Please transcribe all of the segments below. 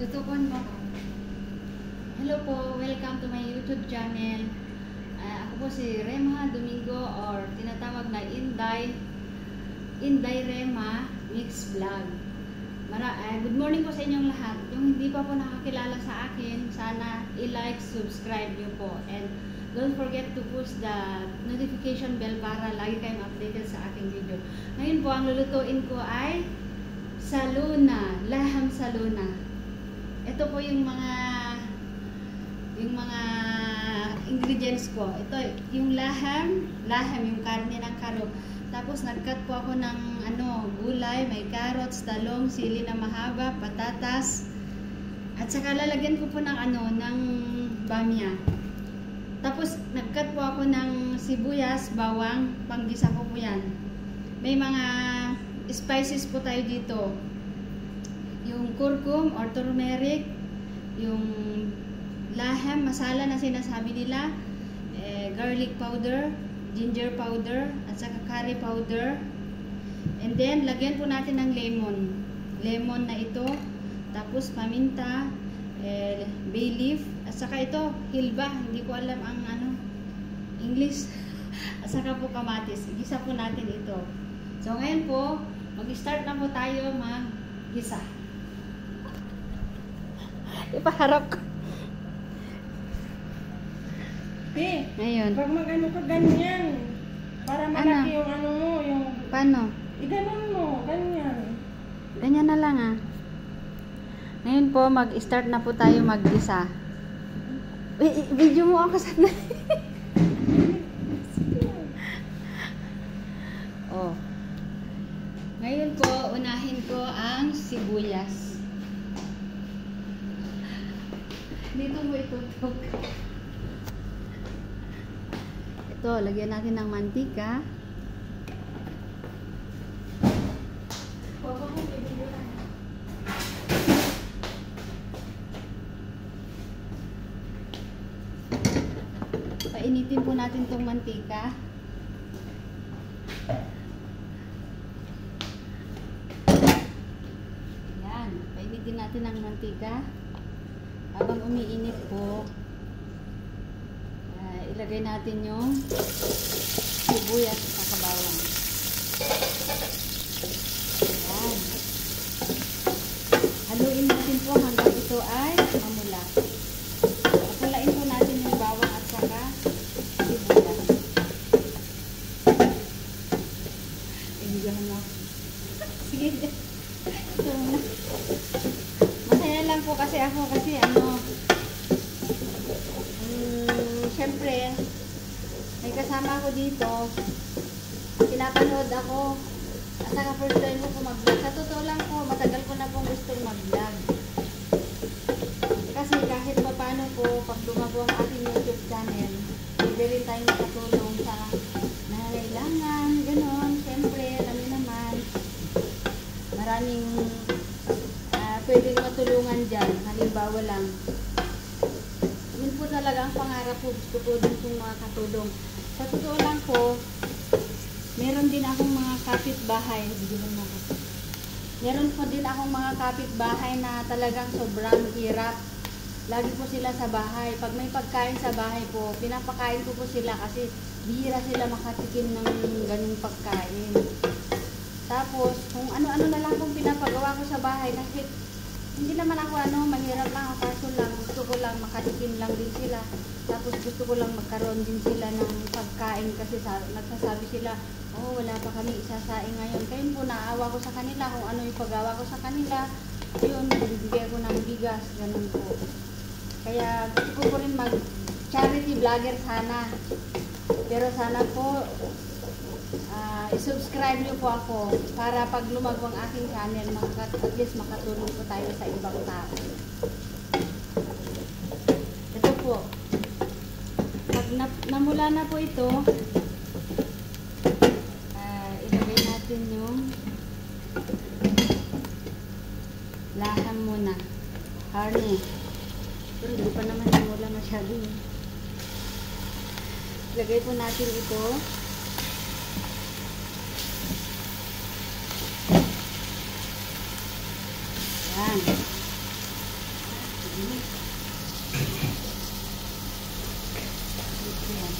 Tutukon mo. Hello po, welcome to my YouTube channel. Ako po si Rema Domingo or tinatawag na Inday Rema Mix Vlog. Good morning po sa inyong lahat. Yung hindi pa po nakakilala sa akin, sana i-like, subscribe niyo po. And don't forget to push the notification bell para lagi kayong updated sa aking video. Ngayon po, ang lulutuin ko ay saluna, laham saluna. Ito po yung mga ingredients ko. Ito yung laham yung karne ng karo. Tapos nag-cut po ako ng gulay, may carrots, talong, sili na mahaba, patatas. At saka lalagyan ko po ng ng bamya. Tapos nag-cut po ako ng sibuyas, bawang, panggisa ko po 'yan. May mga spices po tayo dito. Yung curcum or turmeric, yung laham, masala na sinasabi nila, garlic powder, ginger powder, at saka curry powder. And then, lagyan po natin ng lemon. Lemon na ito. Tapos, paminta, bay leaf, at saka ito, hilba. Hindi ko alam ang English. At saka po kamatis. Igisa po natin ito. So, ngayon po, mag-start na po tayo mag-gisa. Ipaharap ko. Ngayon. Pag mag-ano ka ganyan, para malaki yung mo, yung... Paano? Iganon mo, ganyan. Ganyan na lang Ngayon po, mag-start na po tayo mag-gisa. Video mo ako sana. Oh. Ngayon po, unahin ko ang sibuyas. Dito mo itutok. Ito, lagyan natin ng mantika. Painitin po natin tong mantika. Yan, painitin natin ang mantika. Habang umiinit po, ilagay natin yung sibuyas at bawang. Ayan. Haluin natin po hanggang ito ay mamula. Papulain po natin yung bawang at saka sibuyas. Enjoy mo. Sige. Ito muna. Masaya lang po kasi ako syempre, may kasama ako dito. Pinapanood ako. At saka first time ko mag-vlog. Sa totoo lang po, matagal ko na pong gustong mag-vlog. Kasi kahit pa paano po, pag lumago ang ating YouTube channel, pwede rin tayong makatulong sa nangangailangan, gano'n. Syempre, alam niyo naman, maraming pwedeng matulungan dyan. Halimbawa lang, yun po talaga ang pangarap ko. Gusto ko din kung makakatulong. Sa totoo lang po, meron din akong mga kapitbahay. Meron po din akong mga kapitbahay na talagang sobrang hirap. Lagi po sila sa bahay. Pag may pagkain sa bahay po, pinapakain ko po sila kasi bihira sila makatikim ng ganung pagkain. Tapos, kung ano-ano na lang kung pinapagawa ko sa bahay kasi hindi naman ako mahirap lang, kaso lang gusto ko lang makatikim lang din sila. Tapos gusto ko lang magkaroon din sila ng pagkain kasi nagsasabi sila, oh wala pa kami isasaing ngayon. Kaya po naawa ko sa kanila kung ano yung paggawa ko sa kanila. Yun, bibigay ko ng bigas, ganun po. Kaya gusto ko rin mag charity vlogger sana. Pero sana po i-subscribe niyo po ako para pag lumago ang aking channel, at least makatulong po tayo sa ibang tao. Ito po. Pag namula na po ito, ilagay natin yung laham muna. Karne. Pero hindi pa naman namula masyado. Ilagay po natin ito. Yan. Yan.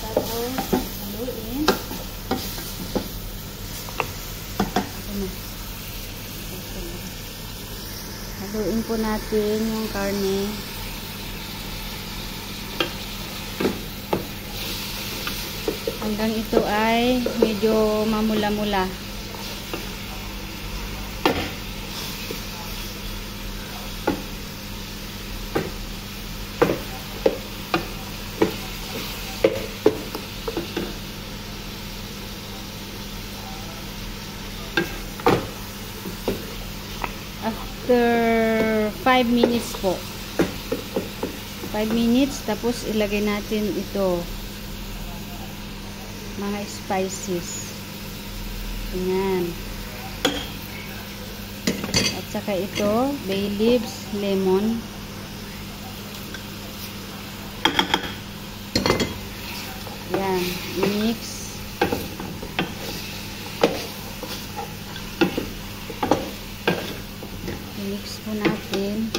Tapos, haluin. Haluin po natin yung karne. Hanggang ito ay medyo mamula-mula. After 5 minutes po. 5 minutes, tapos ilagay natin ito. Mga spices. Ayan. At saka ito, bay leaves, lemon. Ayan, mix. Mix po natin.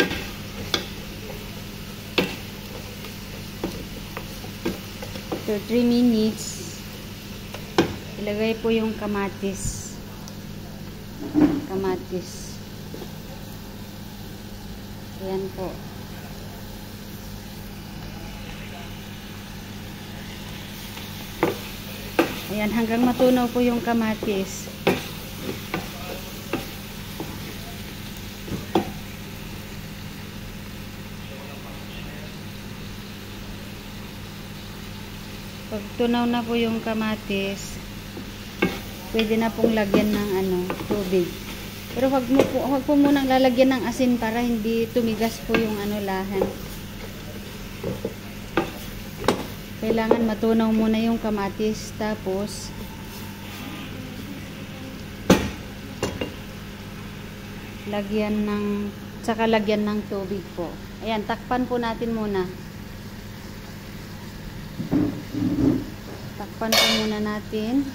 After 3 minutes, ilagay po yung kamatis. Kamatis. Ayan po. Ayan, hanggang matunaw po yung kamatis. Pag tunaw na po yung kamatis, pwede na pong lagyan ng tubig. Pero wag po munang lalagyan ng asin para hindi tumigas po yung lahan. Kailangan matunaw muna yung kamatis, tapos lagyan ng tubig po. Ayan, takpan po natin muna. Takpan po muna natin.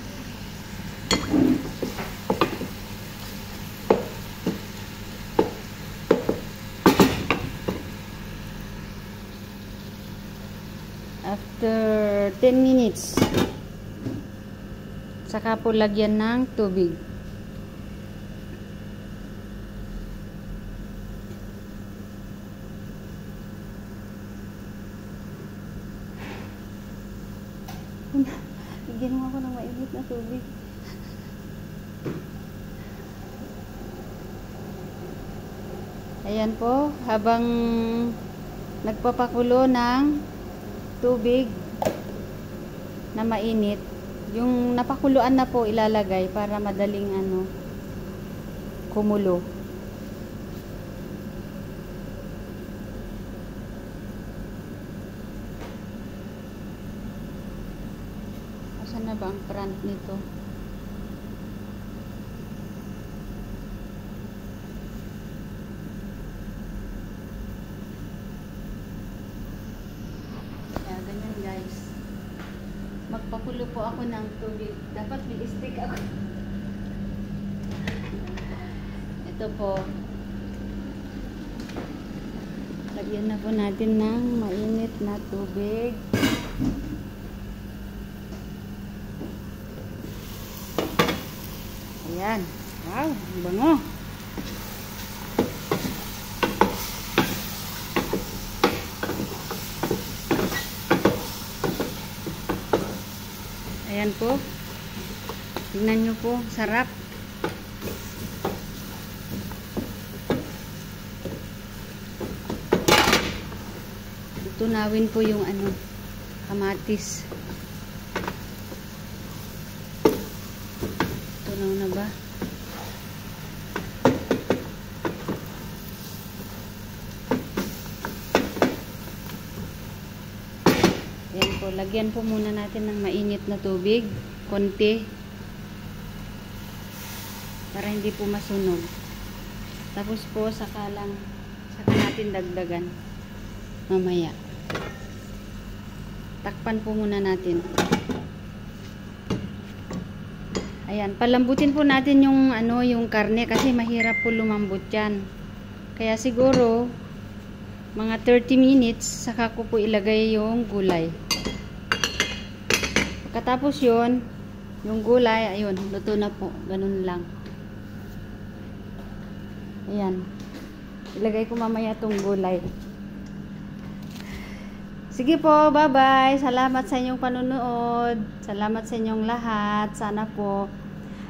After 10 minutes, saka po lagyan ng tubig. Bigyan mo ako ng mainit na tubig. Ayan po, habang nagpapakulo ng tubig na mainit, yung napakuluan na po ilalagay para madaling kumulo. Asan na ba ang front nito? Ganyan guys, magpakulo po ako ng tubig. Dapat may stick ako. Ito po, lagyan na po natin ng mainit na tubig. Ayan, wow, bango. Ayan po. Tingnan nyo po. Sarap. Tunawin po yung kamatis. Tunaw na ba? Ayan po, lagyan po muna natin ng mainit na tubig, konti, para hindi po masunog. Tapos po, saka natin dagdagan mamaya. Takpan po muna natin. Ayan, palambutin po natin yung karne kasi mahirap po lumambot yan. Kaya siguro, mga 30 minutes, saka ko po ilagay yung gulay. Pagkatapos yun, yung gulay, ayun, luto na po. Ganun lang. Ayan. Ilagay ko mamaya tong gulay. Sige po, bye-bye. Salamat sa inyong panunood. Salamat sa inyong lahat. Sana po